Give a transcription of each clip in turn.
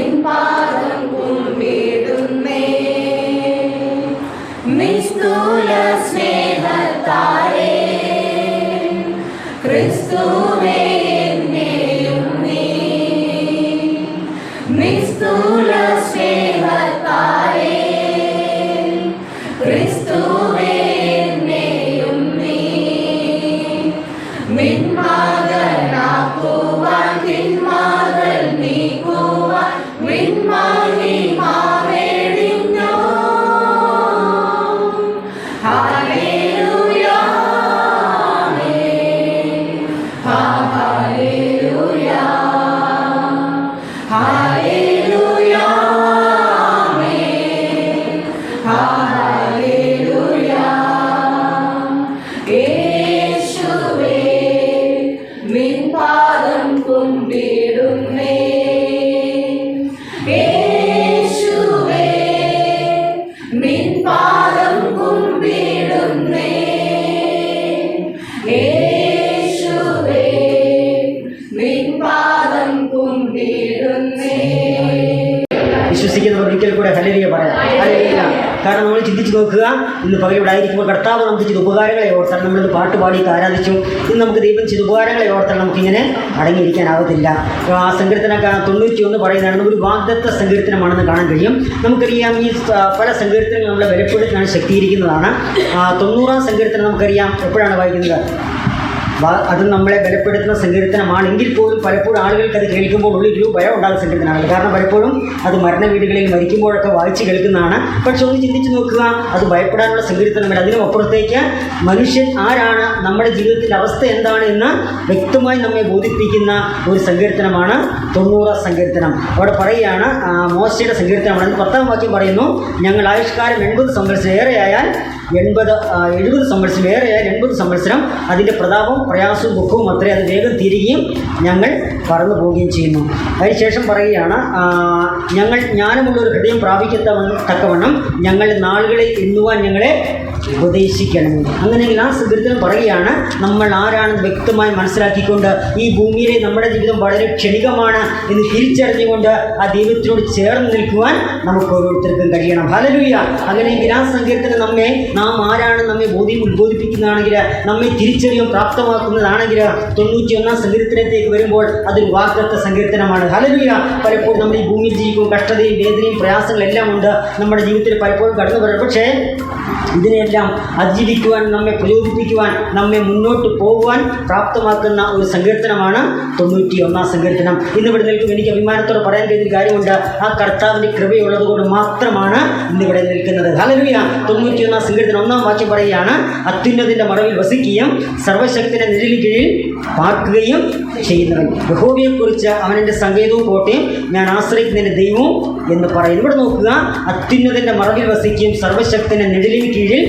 നിൻപാദം കുമ്പിടുന്നേ. നിസ്തുല സ്നേഹത്താലേ ക്രിസ്തുവേ എന്നെയും നീ. നിസ്തുല സ്നേഹത്താലേ ക്രിസ്തുവേ എന്നെയും നീ. മിന്മകനാക്കുവാൻ തിന്മകൾ നീക്കുവാൻ മിന്മഹിമാവെടിഞ്ഞോ. Hallelujah hallelujah hallelujah hallelujah. യേശുവേ നിൻപാദം കുമ്പിടുന്നേ. യേശുവേ നിൻപാദം കുമ്പിടുന്നേ. യേശുവേ നിൻപാദം കുമ്പിടുന്നേ. വിശ്വസിക്കുന്നവർ ഒരിക്കൽ കൂടെ ഹല്ലേലൂയ പറയാം. ഹല്ലേലൂയ. കാരണം നമ്മൾ ചിന്തിച്ച് നോക്കുക, ഇന്ന് പകൽ ഇവിടെ ആയിരിക്കുമ്പോൾ കർത്താവ് നമുക്ക് ചെയ്ത ഉപകാരങ്ങളെ ഓർത്താൽ നമ്മളിത് പാട്ട് പാടിയിട്ട് ആരാധിച്ചു. ഇന്ന് നമുക്ക് ദൈവം ചെയ്ത ഉപകാരങ്ങളെ ഓർത്താൽ നമുക്കിങ്ങനെ അടങ്ങിയിരിക്കാനാവത്തില്ല. ആ സങ്കീർത്തന 91 പറയുന്നതാണ് ഒരു വാഗ്ദത്ത സങ്കീർത്തനമാണെന്ന് കാണാൻ കഴിയും. നമുക്കറിയാം ഈ പല സങ്കീർത്തനങ്ങൾ നമ്മളെ ബലപ്പെടുത്താൻ ശക്തിയിരിക്കുന്നതാണ്. 90-ാം സങ്കീർത്തനം നമുക്കറിയാം എപ്പോഴാണ് വായിക്കുന്നത്. അത് നമ്മളെ ബലപ്പെടുത്തുന്ന സങ്കീർത്തനമാണെങ്കിൽ പോലും പലപ്പോഴും ആളുകൾക്ക് അത് കേൾക്കുമ്പോൾ ഉള്ളിലൊരു ഭയം ഉണ്ടാകുന്ന സങ്കീർത്തനമാണ്. കാരണം പലപ്പോഴും അത് മരണ വീടുകളിൽ മരിക്കുമ്പോഴൊക്കെ വായിച്ച് കേൾക്കുന്നതാണ്. പക്ഷെ ഒന്ന് ചിന്തിച്ച് നോക്കുക, അത് ഭയപ്പെടാനുള്ള സങ്കീർത്തനമല്ല. അതിനും അപ്പുറത്തേക്ക് മനുഷ്യൻ ആരാണ്, നമ്മുടെ ജീവിതത്തിൻ്റെ അവസ്ഥ എന്താണ് എന്ന് വ്യക്തമായി നമ്മെ ബോധിപ്പിക്കുന്ന ഒരു സങ്കീർത്തനമാണ് 90-ാം സങ്കീർത്തനം. അവിടെ പറയുകയാണ്, മോശയുടെ സങ്കീർത്തനമാണ്. 10-ാം വാക്യം പറയുന്നു, ഞങ്ങൾ ആയുഷ്കാലം 80 സംവത്സരം ഏറെയായാൽ 70 സംവത്സരം ഏറെയായാൽ 80 സംവത്സരം അതിൻ്റെ പ്രതാപം പ്രയാസവും ദുഃഖവും അത്രേ അത് വേഗം തീരുകയും ഞങ്ങൾ പറന്നു പോവുകയും ചെയ്യുന്നു. അതിനുശേഷം പറയുകയാണ്, ഞങ്ങൾ ജ്ഞാനമുള്ളൊരു ഹൃദയം പ്രാപിക്കത്തക്കവണ്ണം ഞങ്ങളുടെ നാളുകളെ എണ്ണുവാൻ ഞങ്ങളെ ഉപദേശിക്കണമേ. അങ്ങനെയെങ്കിൽ ആ സങ്കീർത്തനം പറയുകയാണ്, നമ്മൾ ആരാണെന്ന് വ്യക്തമായി മനസ്സിലാക്കിക്കൊണ്ട് ഈ ഭൂമിയിലെ നമ്മുടെ ജീവിതം വളരെ ക്ഷണികമാണ് എന്ന് തിരിച്ചറിഞ്ഞുകൊണ്ട് ആ ദൈവത്തിനോട് ചേർന്ന് നിൽക്കുവാൻ നമുക്ക് ഓരോരുത്തർക്കും കഴിയണം. ഹല്ലേലൂയ. അങ്ങനെയെങ്കിൽ ആ സങ്കീർത്തനം നാം ആരാണ് നമ്മെ ഉദ്ബോധിപ്പിക്കുന്നതാണെങ്കിൽ, നമ്മെ തിരിച്ചറിയാൻ പ്രാപ്തമാക്കുന്നതാണെങ്കിൽ 91-ാം സങ്കീർത്തനത്തേക്ക് വരുമ്പോൾ അതൊരു വാഗ്ദത്ത സങ്കീർത്തനമാണ്. ഹല്ലേലൂയ. പലപ്പോഴും നമ്മൾ ഈ ഭൂമിയിൽ ജീവിക്കും കഷ്ടതയും വേദനയും പ്രയാസങ്ങളെല്ലാം ഉണ്ട് നമ്മുടെ ജീവിതത്തിൽ പലപ്പോഴും കടന്നു വരും. പക്ഷേ ഇതിനെല്ലാം അതിജീവിക്കുവാൻ, നമ്മെ പ്രചോദിപ്പിക്കുവാൻ, നമ്മെ മുന്നോട്ട് പോകുവാൻ പ്രാപ്തമാക്കുന്ന ഒരു സങ്കീർത്തനമാണ് 91-ാം സങ്കീർത്തനം. ഇന്നിവിടെ നിൽക്കും എനിക്ക് അഭിമാനത്തോടെ പറയാൻ കഴിയുന്ന കാര്യമുണ്ട്, ആ കർത്താവിൻ്റെ കൃപയുള്ളത് കൊണ്ട് മാത്രമാണ് ഇന്നിവിടെ നിൽക്കുന്നത്. ഹല്ലേലൂയ. 91-ാം സങ്കീർത്തനം 1-ാം വാക്യം പറയുകയാണ്, അത്യുന്നതിൻ്റെ മറവിൽ വസിക്കുകയും സർവശക്തിയുടെ നിഴലിൻ കീഴിൽ പാർക്കുകയും ചെയ്യുന്നവൻ. യഹോവയെക്കുറിച്ച് അവൻ എൻ്റെ സങ്കേതവും കോട്ടയും ഞാൻ ആശ്രയിക്കുന്നതിൻ്റെ ദൈവവും എന്ന് പറയുന്നു. ഇവിടെ നോക്കുക, അത്യുന്നതിൻ്റെ മറവിൽ വസിക്കുകയും സർവശക്തിയുടെ നിഴലിൻ കീഴിൽ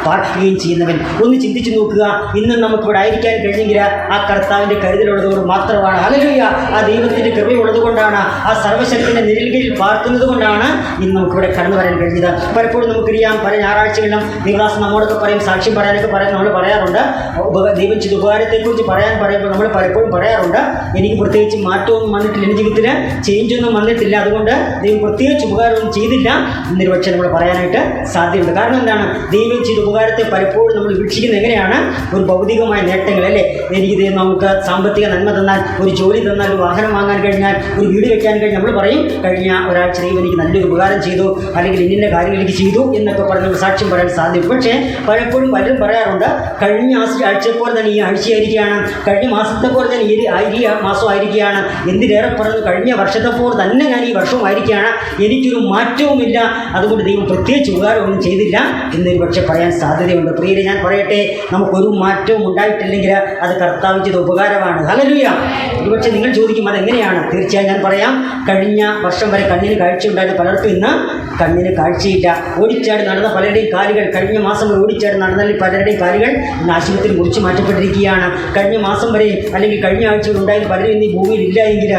പാർക്കുകയും ചെയ്യുന്നവൻ. ഒന്ന് ചിന്തിച്ചു നോക്കുക, ഇന്ന് നമുക്കിവിടെ ആയിരിക്കാൻ കഴിഞ്ഞെങ്കിൽ ആ കർത്താവിൻ്റെ കരുതലുള്ളതുകൊണ്ട് മാത്രമാണ്. ഹല്ലേലൂയ. ആ ദൈവത്തിൻ്റെ കൃപയുള്ളത് കൊണ്ടാണ്, ആ സർവശക്തിയുടെ നിഴലിൻ കീഴിൽ പാർക്കുന്നത് കൊണ്ടാണ് ഇന്ന് നമുക്കിവിടെ കടന്നു വരാൻ കഴിഞ്ഞത്. പലപ്പോഴും നമുക്കറിയാം, പല ഞായറാഴ്ചകളിലും ദൈവദാസൻ നമ്മോടൊക്കെ പറയും, സാക്ഷ്യം പറയാനൊക്കെ നമ്മൾ പറയാറുണ്ട്. ദൈവം ചെയ്ത ഉപകാരത്തെക്കുറിച്ച് പറയുമ്പോൾ നമ്മൾ പലപ്പോഴും പറയാറുണ്ട്, എനിക്ക് പ്രത്യേകിച്ച് മാറ്റമൊന്നും വന്നിട്ടില്ല, എൻ്റെ ജീവിതത്തിൽ ചേഞ്ചൊന്നും വന്നിട്ടില്ല, അതുകൊണ്ട് ദൈവം പ്രത്യേകിച്ച് ഉപകാരമൊന്നും ചെയ്തില്ല എന്നൊരു പക്ഷേ നമ്മൾ പറയാനായിട്ട് സാധ്യതയുണ്ട്. കാരണം എന്താണ്, ദൈവം ചെയ്ത ഉപകാരത്തെ പലപ്പോഴും നമ്മൾ വീക്ഷിക്കുന്നത് എങ്ങനെയാണ്, ഒരു ഭൗതികമായ നേട്ടങ്ങൾ അല്ലേ. എനിക്ക് നമുക്ക് സാമ്പത്തിക നന്മ തന്നാൽ, ഒരു ജോലി തന്നാൽ, ഒരു വാഹനം വാങ്ങാൻ കഴിഞ്ഞാൽ, ഒരു വീട് വെക്കാൻ കഴിഞ്ഞാൽ നമ്മൾ പറയും, കഴിഞ്ഞ ഒരാഴ്ച ദൈവം എനിക്ക് നല്ലൊരു ഉപകാരം ചെയ്തു, അല്ലെങ്കിൽ ഇന്ന കാര്യങ്ങൾ എനിക്ക് ചെയ്തു എന്നൊക്കെ പറഞ്ഞ് സാക്ഷ്യം പറയാൻ സാധ്യത. പക്ഷേ പലപ്പോഴും പലരും പറയാറുണ്ട്, കഴിഞ്ഞ ആഴ്ചയെപ്പോലെ തന്നെ ഈ ആഴ്ചയായിരിക്കുകയാണ്, കഴിഞ്ഞ മാസത്തെ പോലെ തന്നെ ഈ മാസമായിരിക്കുകയാണ്, എന്തിനേറെ പറഞ്ഞു കഴിഞ്ഞ വർഷത്തെപ്പോലെ തന്നെ ഞാൻ ഈ വർഷമായിരിക്കുകയാണ്, എനിക്കൊരു മാറ്റവുമില്ല, അതുകൊണ്ട് ദൈവം പ്രത്യേകിച്ച് ഉപകാരമൊന്നും ചെയ്തില്ല എന്നൊരു പക്ഷേ പറയാൻ സാധ്യതയുണ്ട്. പ്രിയരെ, ഞാൻ പറയട്ടെ, നമുക്കൊരു മാറ്റവും ഉണ്ടായിട്ടില്ലെങ്കിൽ അത് കർത്താവ് ചെയ്ത ഉപകാരമാണ്. ഹല്ലേലൂയ. ഒരുപക്ഷെ നിങ്ങൾ ചോദിക്കും അതെങ്ങനെയാണ്. തീർച്ചയായും ഞാൻ പറയാം, കഴിഞ്ഞ വർഷം വരെ കണ്ണിന് കാഴ്ച ഉണ്ടായിരുന്ന പലർക്കും ഇന്ന് കണ്ണിന് കാഴ്ചയില്ല. ഓടിച്ചാടി നടന്ന പലരുടെയും കാലുകൾ, കഴിഞ്ഞ മാസം വരെ ഓടിച്ചാടി നടന്ന പലരുടെയും കാലുകൾ ഇന്ന് ആശുപത്രിയിൽ മുറിച്ച് മാറ്റപ്പെട്ടിരിക്കുകയാണ്. കഴിഞ്ഞ മാസം വരെ അല്ലെങ്കിൽ കഴിഞ്ഞ ആഴ്ചയിൽ ഉണ്ടായിരുന്ന പലരും ഇന്ന് ഈ ഭൂമിയിൽ ഇല്ല എങ്കിൽ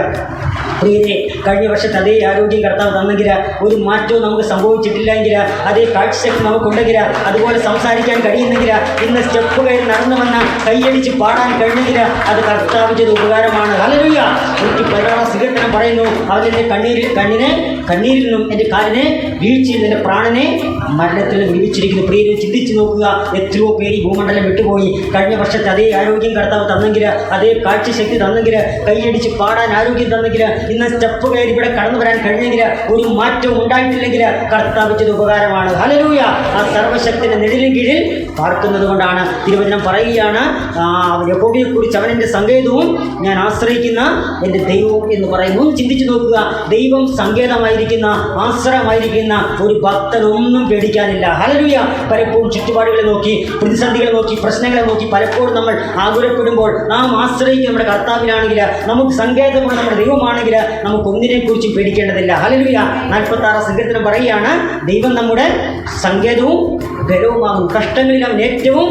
പ്രിയരെ, കഴിഞ്ഞ വർഷത്തെ അതേ ആരോഗ്യം കർത്താവ് തന്നെങ്കിൽ, ഒരു മാറ്റവും നമുക്ക് സംഭവിച്ചിട്ടില്ലെങ്കിൽ, അതേ കാഴ്ചശക്തി നമുക്കുണ്ടെങ്കിൽ, അതുപോലെ സംസാരിക്കാൻ കഴിയുന്നെങ്കിൽ, ഇന്ന് സ്റ്റെപ്പ് കയറി നടന്നു വന്ന കൈയടിച്ച് പാടാൻ കഴിഞ്ഞെങ്കിൽ അത് കർത്താവ് ചെയ്ത ഉപകാരമാണ്. ഹല്ലേലൂയ. എനിക്ക് പലതവണ സങ്കീർത്തനം പറയുന്നു, അവൻ്റെ കണ്ണീരിൽ നിന്നും എൻ്റെ കാലിനെ വീഴ്ചയിൽ എൻ്റെ പ്രാണനെ മരണത്തിൽ വിളിച്ചിരിക്കുന്നു. പ്രിയരെ, ചിന്തിച്ച് നോക്കുക, എത്രയോ പേര് ഈ ഭൂമണ്ഡലം വിട്ടുപോയി. കഴിഞ്ഞ വർഷത്തെ അതേ ആരോഗ്യം കർത്താവ് തന്നെങ്കിൽ, അതേ കാഴ്ചശക്തി തന്നെങ്കിൽ, കൈയടിച്ച് പാടാൻ ആരോഗ്യം തന്നെങ്കിൽ, ഇന്ന് സ്റ്റെപ്പ് കയറി ഇവിടെ കടന്നു വരാൻ കഴിഞ്ഞെങ്കിൽ, ഒരു മാറ്റവും ഉണ്ടായിട്ടില്ലെങ്കിൽ കർത്താവ് ചെയ്ത ഉപകാരമാണ്. ഹല്ലേലൂയ. ആ സർവശക്തിൻ്റെ നിഴലിൻ കീഴിൽ പാർക്കുന്നത് കൊണ്ടാണ്. തിരുവചനം പറയുകയാണ്, യഹോവയെക്കുറിച്ച് അവൻ എൻ്റെ സങ്കേതവും ഞാൻ ആശ്രയിക്കുന്ന എൻ്റെ ദൈവവും എന്ന് പറയുന്നു. ഒന്ന് ചിന്തിച്ച് നോക്കുക, ദൈവം സങ്കേതമായിരിക്കുന്ന, ആശ്രയമായിരിക്കുന്ന ഒരു ഭക്തനൊന്നും പേടിക്കാനില്ല. ഹല്ലേലൂയ. പലപ്പോഴും ചുറ്റുപാടുകളെ നോക്കി, പ്രതിസന്ധികളെ നോക്കി, പ്രശ്നങ്ങളെ നോക്കി പലപ്പോഴും നമ്മൾ ആകുലപ്പെടുമ്പോൾ നാം ആശ്രയിക്കുന്ന നമ്മുടെ കർത്താവിനാണെങ്കിൽ, നമുക്ക് സങ്കേതമുള്ള നമ്മുടെ ദൈവമാണെങ്കിൽ നമുക്കൊന്നിനെക്കുറിച്ചും പേടിക്കേണ്ടതില്ല. ഹല്ലേലൂയ. 46 സങ്കീർത്തനം പറയുകയാണ്, ദൈവം നമ്മുടെ സങ്കേതവും ബലവുമാകും, കഷ്ടങ്ങളിൽ അവൻ ഏറ്റവും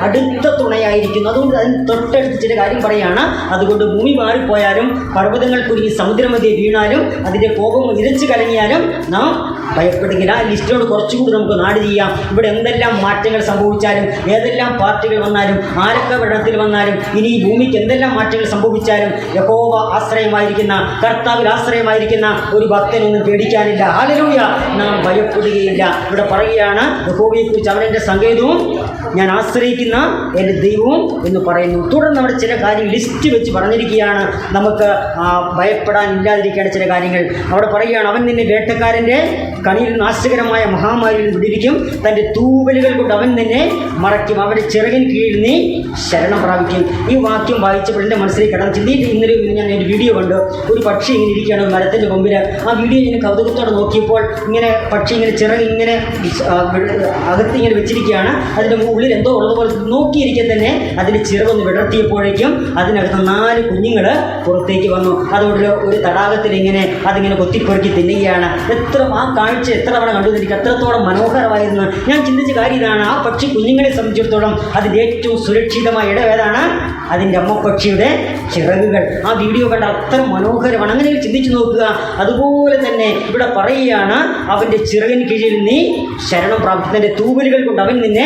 അടുത്ത തുണയായിരിക്കുന്നു. അതുകൊണ്ട് അതിന് തൊട്ടടുത്ത് ചില കാര്യം പറയുകയാണ്, അതുകൊണ്ട് ഭൂമി മാറിപ്പോയാലും പർവ്വതങ്ങൾ കുരുങ്ങി സമുദ്രമധ്യേ വീണാലും അതിൻ്റെ കോപം ഇരച്ചു കലങ്ങിയാലും നാം ഭയപ്പെടുകയില്ല. ആ ലിസ്റ്റോട് കുറച്ചുകൂടി നമുക്ക് നാട് ചെയ്യാം. ഇവിടെ എന്തെല്ലാം മാറ്റങ്ങൾ സംഭവിച്ചാലും, ഏതെല്ലാം പാർട്ടികൾ വന്നാലും, ആരൊക്കെ ഭരണത്തിൽ വന്നാലും, ഇനി ഈ ഭൂമിക്ക് എന്തെല്ലാം മാറ്റങ്ങൾ സംഭവിച്ചാലും യഹോവ ആശ്രയമായിരിക്കുന്ന, കർത്താവിൽ ആശ്രയമായിരിക്കുന്ന ഒരു ഭക്തനൊന്നും പേടിക്കാനില്ല. ഹല്ലേലൂയ. നാം ഭയപ്പെടുകയില്ല. ഇവിടെ പറയുകയാണ്, യഹോവയെക്കുറിച്ച് അവൻ എൻ്റെ സങ്കേതവും ഞാൻ ആശ്രയിക്കുന്ന എൻ്റെ ദൈവവും എന്ന് പറയുന്നു. തുടർന്ന് അവിടെ ചില കാര്യങ്ങൾ ലിസ്റ്റ് വെച്ച് പറഞ്ഞിരിക്കുകയാണ്, നമുക്ക് ഭയപ്പെടാനില്ലാതിരിക്കേണ്ട ചില കാര്യങ്ങൾ അവിടെ പറയുകയാണ്. അവൻ നിന്നെ വേട്ടക്കാരൻ്റെ കണിയിൽ നാശകരമായ മഹാമാരിയിൽ വിടിരിക്കും, തൻ്റെ തൂവലുകൾ കൊണ്ട് അവൻ നിന്നെ മറയ്ക്കും, അവൻ്റെ ചിറകിൻ കീഴിൽ നീ ശരണം പ്രാപിക്കും. ഈ വാക്യം വായിച്ചപ്പോൾ എൻ്റെ മനസ്സിലേക്ക് കടന്നു. ചിന്തിയിട്ട് ഇന്നലെ ഞാൻ ഒരു വീഡിയോ കണ്ടു, ഒരു പക്ഷി ഇങ്ങനെ ഇരിക്കുകയാണ് മരത്തിൻ്റെ മുമ്പിൽ. ആ വീഡിയോ ഇങ്ങനെ കൗതുകത്തോടെ നോക്കിയപ്പോൾ ഇങ്ങനെ പക്ഷി ഇങ്ങനെ ചിറക് ഇങ്ങനെ അകത്ത് ഇങ്ങനെ വെച്ചിരിക്കുകയാണ്. അതിൻ്റെ ഉള്ളിൽ എന്തോ ഉള്ളതുപോലെ നോക്കിയിരിക്കാൻ തന്നെ അതിൻ്റെ ചിറകൊന്ന് വിടർത്തിയപ്പോഴേക്കും അതിനകത്ത് 4 കുഞ്ഞുങ്ങൾ പുറത്തേക്ക് വന്നു. അതുകൊണ്ട് ഒരു തടാകത്തിൽ ഇങ്ങനെ അതിങ്ങനെ കൊത്തിപ്പെറുക്കി തിന്നുകയാണ്. ആ കാഴ്ച എത്ര തവണ കണ്ടു എനിക്ക് എത്രത്തോളം മനോഹരമായിരുന്നു. ഞാൻ ചിന്തിച്ച കാര്യം ഇതാണ്, ആ പക്ഷി കുഞ്ഞുങ്ങളെ സംബന്ധിച്ചിടത്തോളം അതിൻ്റെ ഏറ്റവും സുരക്ഷിതമായ ഇടം ഏതാണ്? അതിൻ്റെ അമ്മപ്പക്ഷിയുടെ ചിറകുകൾ. ആ വീഡിയോ കണ്ട അത്ര മനോഹരമാണ്. അങ്ങനെ ചിന്തിച്ച് നോക്കുക. അതുപോലെ തന്നെ ഇവിടെ പറയുകയാണ്, അവൻ്റെ ചിറകിൻ കീഴിൽ നീ ശരണം പ്രാപിക്കുന്നതിൻ്റെ തൂവലുകൾ കൊണ്ട് അവൻ നിന്നെ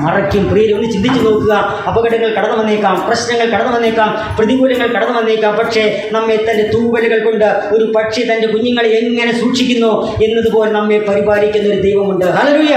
മറയ്ക്കും. പ്രിയരെ, ഒന്ന് ചിന്തിച്ച് നോക്കുക. അപകടങ്ങൾ കടന്നു വന്നേക്കാം, പ്രശ്നങ്ങൾ കടന്നു വന്നേക്കാം, പ്രതികൂലങ്ങൾ കടന്നു വന്നേക്കാം. പക്ഷേ നമ്മെ തൻ്റെ തൂവലുകൾ കൊണ്ട് ഒരു പക്ഷി തൻ്റെ കുഞ്ഞുങ്ങളെ എങ്ങനെ സൂക്ഷിക്കുന്നു എന്നതുപോലെ നമ്മെ പരിപാലിക്കുന്ന ഒരു ദൈവമുണ്ട്. ഹല്ലേലൂയ.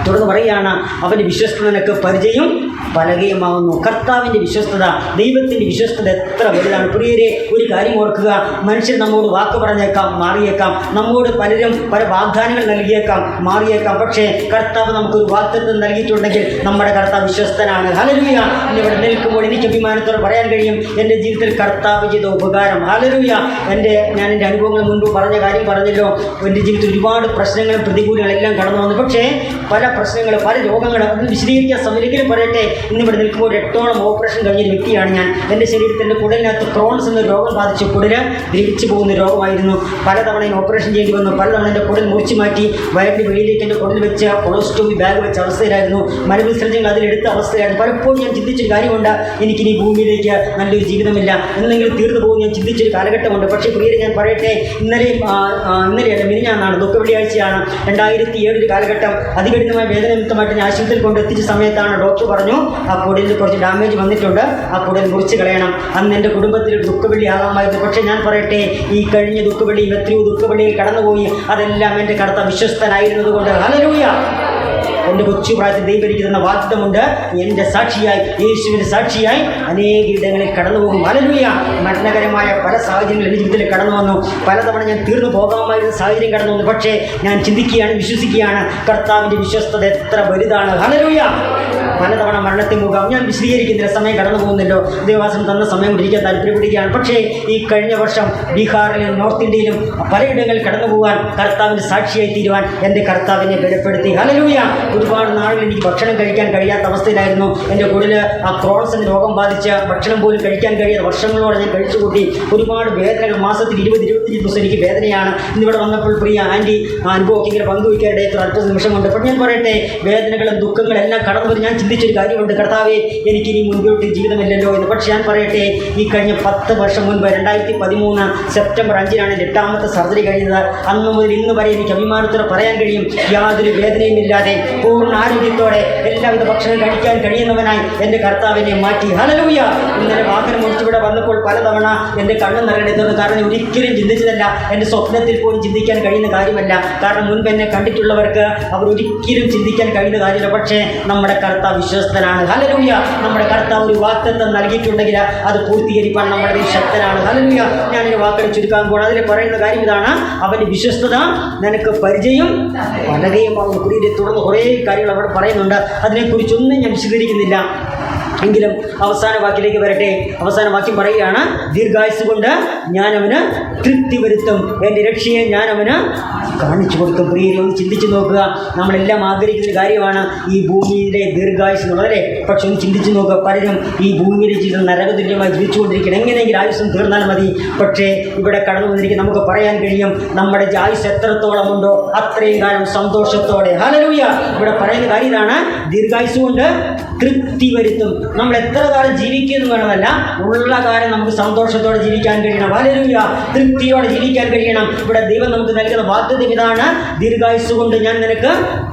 തുടർന്ന് പറയുകയാണ്, അവൻ്റെ വിശ്വസ്തത നിനക്ക് പരിചയം പലകയുമാകുന്നു. കർത്താവിൻ്റെ വിശ്വസ്തത, ദൈവത്തിൻ്റെ വിശ്വസ്തത എത്ര വലുതാണ്. പ്രിയരെ, ഒരു കാര്യം ഓർക്കുക, മനുഷ്യർ നമ്മോട് വാക്ക് പറഞ്ഞേക്കാം, മാറിയേക്കാം, നമ്മോട് പലരും പല വാഗ്ദാനങ്ങൾ നൽകിയേക്കാം, മാറിയേക്കാം. പക്ഷേ കർത്താവ് നമുക്കൊരു വാഗ്ദത്തം നൽകിയിട്ടുണ്ടെങ്കിൽ നമ്മുടെ കർത്താവ് വിശ്വസ്തനാണ്. ഹല്ലേലൂയ. ഇന്നിവിടെ നിൽക്കുമ്പോൾ എനിക്ക് അഭിമാനത്തോടെ പറയാൻ കഴിയും, എൻ്റെ ജീവിതത്തിൽ കർത്താവ് ചെയ്ത ഉപകാരം. ഹല്ലേലൂയ. ഞാൻ എൻ്റെ അനുഭവങ്ങൾ മുൻപ് പറഞ്ഞ കാര്യം പറഞ്ഞല്ലോ. എൻ്റെ ജീവിതത്തിൽ ഒരുപാട് പ്രശ്നങ്ങളും പ്രതികൂലങ്ങളെല്ലാം കടന്നു വന്നു. പക്ഷേ പല പ്രശ്നങ്ങൾ, പല രോഗങ്ങൾ, അത് വിശദീകരിക്കാൻ സമയമെങ്കിലും പറയട്ടെ. ഇന്നിവിടെ നിൽക്കുമ്പോൾ 8ഓളം ഓപ്പറേഷൻ കഴിഞ്ഞൊരു വ്യക്തിയാണ് ഞാൻ. എൻ്റെ ശരീരത്തിൻ്റെ കുടലിനകത്ത് ക്രോൺസ് എന്നൊരു രോഗം ബാധിച്ചു. കുടല് ദ്രവിച്ചു പോകുന്ന രോഗമായിരുന്നു. പലതവണ ഓപ്പറേഷൻ ചെയ്യേണ്ടി വന്നു. പലതവണ എൻ്റെ കുടൽ മുറിച്ച് മാറ്റി വയറിൻ്റെ വെളിയിലേക്ക് എൻ്റെ കുടൽ വെച്ച് കൊളസ്ട്രോമി ബാഗ് വെച്ച അവസ്ഥയിലായിരുന്നു. മലവിസർജ്ജനങ്ങൾ അതിലെടുത്ത അവസ്ഥയിലായിരുന്നു. പലപ്പോഴും ഞാൻ ചിന്തിച്ചൊരു കാര്യമുണ്ട്, എനിക്കിനി ഭൂമിയിലേക്ക് നല്ലൊരു ജീവിതമില്ല, എന്തെങ്കിലും തീർന്നു പോകും ഞാൻ ചിന്തിച്ചൊരു കാലഘട്ടമുണ്ട്. പക്ഷേ പ്രിയരെ, ഞാൻ പറയട്ടെ, ഇന്നലെയല്ല മിനിഞ്ഞാന്നാണ്, ദുഃഖ വെള്ളിയാഴ്ചയാണ്, 2007 കാലഘട്ടം. അതികഠിനമായ വേദന നിമിത്തമായിട്ട് ഞാൻ ആശുപത്രിയിൽ കൊണ്ടെത്തിച്ച സമയത്താണ് ഡോക്ടർ പറഞ്ഞു, ആ കുടലിൽ കുറച്ച് ഡാമേജ് വന്നിട്ടുണ്ട്, ആ കുടൽ മുറിച്ച് കളയണം. അന്ന് എൻ്റെ കുടുംബത്തിൽ ദുഃഖവെള്ളി ആകാമായിരുന്നു. പക്ഷേ ഞാൻ പറയട്ടെ, ഈ കഴിഞ്ഞ ദുഃഖവെള്ളിയും എത്രയോ ദുഃഖവെള്ളിയിൽ കടന്നുപോയി, അതെല്ലാം എൻ്റെ കർത്താവ് വിശ്വസ്തനായിരുന്നത് കൊണ്ട്. ഹല്ലേലൂയ. എൻ്റെ കൊച്ചു പ്രായത്തിൽ ദൈവം എനിക്ക് തന്ന വാഗ്ദത്തമുണ്ട്, എൻ്റെ സാക്ഷിയായി, യേശുവിൻ്റെ സാക്ഷിയായി അനേക ഇടങ്ങളിൽ കടന്നു പോകും. ഹല്ലേലൂയ. മരണകരമായ പല സാഹചര്യങ്ങൾ എൻ്റെ ജീവിതത്തിൽ കടന്നു വന്നു. പലതവണ ഞാൻ തീർന്നു പോകാമായിരുന്ന സാഹചര്യം കടന്നു വന്നു. പക്ഷേ ഞാൻ ചിന്തിക്കുകയാണ്, വിശ്വസിക്കുകയാണ്, കർത്താവിൻ്റെ വിശ്വസ്തത എത്ര വലുതാണ്. ഹല്ലേലൂയ. പലതവണ മരണത്തെ മുഖം ഞാൻ വിശദീകരിക്കുന്നില്ല, സമയം കടന്നു പോകുന്നല്ലോ. ദേവാസം തന്ന സമയം കൊണ്ടിരിക്കാൻ താല്പര്യപ്പെടുകയാണ്. പക്ഷേ ഈ കഴിഞ്ഞ വർഷം ബീഹാറിലും നോർത്ത് ഇന്ത്യയിലും പലയിടങ്ങളിൽ കടന്നു പോകാൻ, കർത്താവിൻ്റെ സാക്ഷിയായി തീരുവാൻ എൻ്റെ കർത്താവിനെ ബലപ്പെടുത്തി. ഹല്ലേലൂയ. ഒരുപാട് നാളുകൾ എനിക്ക് ഭക്ഷണം കഴിക്കാൻ കഴിയാത്ത അവസ്ഥയിലായിരുന്നു. എൻ്റെ കുടൽ ആ ക്രോൺസ് എന്ന രോഗം ബാധിച്ച് ഭക്ഷണം പോലും കഴിക്കാൻ കഴിയാതെ വർഷങ്ങളോടെ ഞാൻ കഴിച്ചുകൂട്ടി. ഒരുപാട് വേദനകൾ, മാസത്തിൽ 20-25 ദിവസം എനിക്ക് വേദനയാണ്. ഇന്നിവിടെ വന്നപ്പോൾ പ്രിയ അനുഭവമൊക്കെ ഇങ്ങനെ പങ്കുവയ്ക്കാനിടയിൽ അല്പ നിമിഷമുണ്ട്. അപ്പോൾ ഞാൻ പറയട്ടെ, വേദനകളും ദുഃഖങ്ങളും എല്ലാം കടന്നു വരും. ഞാൻ ചിന്തിച്ചൊരു കാര്യമുണ്ട്, കർത്താവെ എനിക്കിനി മുൻപോട്ട് ജീവിതമില്ലല്ലോ എന്ന്. പക്ഷെ ഞാൻ പറയട്ടെ, ഈ കഴിഞ്ഞ 10 വർഷം മുൻപ് 2013 സെപ്റ്റംബർ 5-നാണ് എൻ്റെ 8ാമത്തെ സർജറി കഴിയുന്നത്. അന്ന് മുതൽ ഇന്ന് വരെ എനിക്ക് അഭിമാനത്തോടെ പറയാൻ കഴിയും, യാതൊരു വേദനയുമില്ലാതെ പൂർണ്ണ ആരോഗ്യത്തോടെ എല്ലാവിധ ഭക്ഷണം കഴിക്കാൻ കഴിയുന്നവനായി എൻ്റെ കർത്താവിനെ മാറ്റി. ഹല്ലേലൂയ. ഇന്നലെ വാഹനം ഓടിച്ചിവിടെ വന്നപ്പോൾ പലതവണ എൻ്റെ കണ്ണ് നിറഞ്ഞെത്തുന്നു. കാരണം ഒരിക്കലും ചിന്തിച്ചതല്ല, എൻ്റെ സ്വപ്നത്തിൽ പോലും ചിന്തിക്കാൻ കഴിയുന്ന കാര്യമല്ല. കാരണം മുൻപ് എന്നെ കണ്ടിട്ടുള്ളവർക്ക് അവർ ഒരിക്കലും ചിന്തിക്കാൻ കഴിയുന്ന കാര്യമില്ല. പക്ഷേ നമ്മുടെ കർത്താവ് വിശ്വസ്തനാണ്. ഹല്ലേലൂയ. നമ്മുടെ കർത്താവ് ഒരു വാഗ്ദത്തം നൽകിയിട്ടുണ്ടെങ്കിൽ അത് പൂർത്തീകരിക്കാൻ നമ്മുടെ ശക്തനാണ്. ഹല്ലേലൂയ. ഞാനൊരു വാക്കുകൾ ചുരുക്കാൻ പോകണം. അതിൽ പറയുന്ന കാര്യം ഇതാണ്, അവൻ്റെ വിശ്വസ്തത നിനക്ക് പരിചയം പലകയും അവൻ കുറിയെ തുടർന്ന് കുറേ കാര്യങ്ങൾ അവിടെ പറയുന്നുണ്ട്. അതിനെക്കുറിച്ചൊന്നും ഞാൻ വിശദീകരിക്കുന്നില്ല. എങ്കിലും അവസാന വാക്കിലേക്ക് വരട്ടെ. അവസാന വാക്യം പറയുകയാണ്, ദീർഘായുസ് കൊണ്ട് ഞാൻ അവന് തൃപ്തി വരുത്തും, എൻ്റെ രക്ഷയെ ഞാൻ അവന് കാണിച്ചു കൊടുക്കും. പ്രിയരെ, ഒന്ന് ചിന്തിച്ച് നോക്കുക. നമ്മളെല്ലാം ആഗ്രഹിക്കുന്ന കാര്യമാണ് ഈ ഭൂമിയിലെ ദീർഘായുസ് എന്നുള്ളത്, അല്ലേ? പക്ഷെ ഒന്ന് ചിന്തിച്ച് നോക്കുക, പലരും ഈ ഭൂമിയിലെ ജീവിതം നരകതുല്യമായി ജീവിച്ചുകൊണ്ടിരിക്കണം. എങ്ങനെയെങ്കിലും ആയുസ്സും തീർന്നാൽ മതി. പക്ഷേ ഇവിടെ കടന്നു വന്നിരിക്കും നമുക്ക് പറയാൻ കഴിയും, നമ്മുടെ ആയുസ് എത്രത്തോളം ഉണ്ടോ അത്രയും കാലം സന്തോഷത്തോടെ. ഹല്ലേലൂയ. ഇവിടെ പറയുന്ന കാര്യം ഇതാണ്, ദീർഘായുസ് കൊണ്ട് തൃപ്തി വരുത്തും. നമ്മൾ എത്ര കാലം ജീവിക്കുമെന്ന് വേണമല്ല, ഉള്ള കാലം നമുക്ക് സന്തോഷത്തോടെ ജീവിക്കാൻ കഴിയണം. ഹല്ലേലൂയ. തൃപ്തിയോടെ ജീവിക്കാൻ കഴിയണം. ഇവിടെ ദൈവം നമുക്ക് നൽകുന്ന വാഗ്ദത്തം ഇതാണ്, ദീർഘായുസ് കൊണ്ട് ഞാൻ നിനക്ക്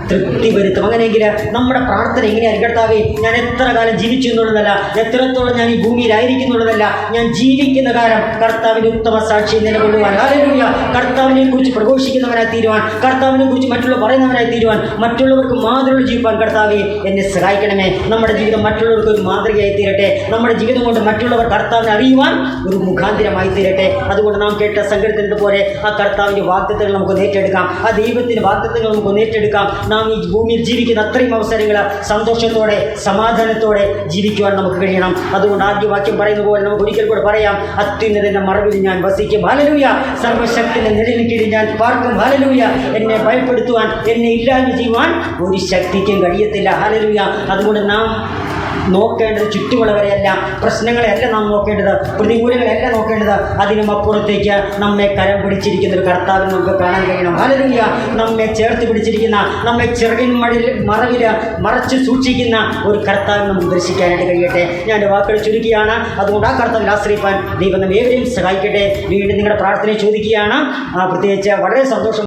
തൃപ്തി വരുത്തും. അങ്ങനെയെങ്കിൽ നമ്മുടെ പ്രാർത്ഥന എങ്ങനെയാണ്? കർത്താവേ, ഞാൻ എത്ര കാലം ജീവിച്ചു എന്നുള്ളതല്ല, എത്രത്തോളം ഞാൻ ഈ ഭൂമിയിലായിരിക്കും എന്നുള്ളതല്ല, ഞാൻ ജീവിക്കുന്ന കാലം കർത്താവിൻ്റെ ഉത്തമ സാക്ഷി നിലകൊള്ളുവാൻ. ഹല്ലേലൂയ. കർത്താവിനെ കുറിച്ച് പ്രഘോഷിക്കുന്നവനായി തീരുവാൻ, കർത്താവിനെ കുറിച്ച് മറ്റുള്ള പറയുന്നവനായി തീരുവാൻ, മറ്റുള്ളവർക്ക് മാതൃക ജീവിപ്പാൻ കർത്താവെ എന്നെ സഹായിക്കണമേ. നമ്മുടെ ജീവിതം മറ്റുള്ളവർക്ക് ഒരു മാതൃകയായി തീരട്ടെ. നമ്മുടെ ജീവിതം കൊണ്ട് മറ്റുള്ളവർ കർത്താവിനെ അറിയുവാൻ ഒരു മുഖാന്തരമായി തീരട്ടെ. അതുകൊണ്ട് നാം കേട്ട സങ്കീർത്തനത്തെ പോലെ ആ കർത്താവിൻ്റെ വാഗ്ദത്തങ്ങൾ നമുക്ക് ഏറ്റെടുക്കാം. ആ ദൈവത്തിൻ്റെ വാഗ്ദത്തങ്ങൾ നമുക്ക് ഏറ്റെടുക്കാം. നാം ഈ ഭൂമിയിൽ ജീവിക്കുന്ന അത്രയും അവസരങ്ങൾ സന്തോഷത്തോടെ സമാധാനത്തോടെ ജീവിക്കുവാൻ നമുക്ക് കഴിയണം. അതുകൊണ്ട് ആദ്യ വാക്യം പറയുന്ന പോലെ നമുക്ക് ഒരിക്കൽ കൂടെ പറയാം, അത്യുന്നതൻ്റെ മറവിൽ ഞാൻ വസിക്കും. ഹല്ലേലൂയ. സർവ്വശക്തിയുടെ നിഴലിന് കീഴിൽ ഞാൻ പാർക്കും. ഹല്ലേലൂയ. എന്നെ ഭയപ്പെടുത്തുവാൻ, എന്നെ ഇല്ലായ്മ ചെയ്യുവാൻ ഒരു ശക്തിക്കും കഴിയത്തില്ല. ഹല്ലേലൂയ. അതുകൊണ്ട് നാം നോക്കേണ്ടത് ചുറ്റുമുള്ളവരെയല്ല, പ്രശ്നങ്ങളെയല്ല നാം നോക്കേണ്ടത്, പ്രതികൂലങ്ങളെല്ലാം നോക്കേണ്ടത്. അതിനും അപ്പുറത്തേക്ക് നമ്മെ കരം പിടിച്ചിരിക്കുന്ന ഒരു കർത്താവിനെ നമുക്ക് കാണാൻ കഴിയണം. ഹല്ലേലൂയ. നമ്മെ ചേർത്ത് പിടിച്ചിരിക്കുന്ന, നമ്മെ ചിറകിൻ മറവിൽ മറച്ച് സൂക്ഷിക്കുന്ന ഒരു കർത്താവിനെ നമുക്ക് ദർശിക്കാനായിട്ട് കഴിയട്ടെ. ഞാൻ എൻ്റെ വാക്കുകൾ ചുരുക്കിയാണ്. അതുകൊണ്ട് ആ കർത്താവിൽ ആശ്രയിപ്പാൻ ദൈവം നമ്മെ ഏവരെയും സഹായിക്കട്ടെ. വീണ്ടും നിങ്ങളുടെ പ്രാർത്ഥനയെ ചോദിക്കുകയാണ്. പ്രത്യേകിച്ച് വളരെ സന്തോഷം.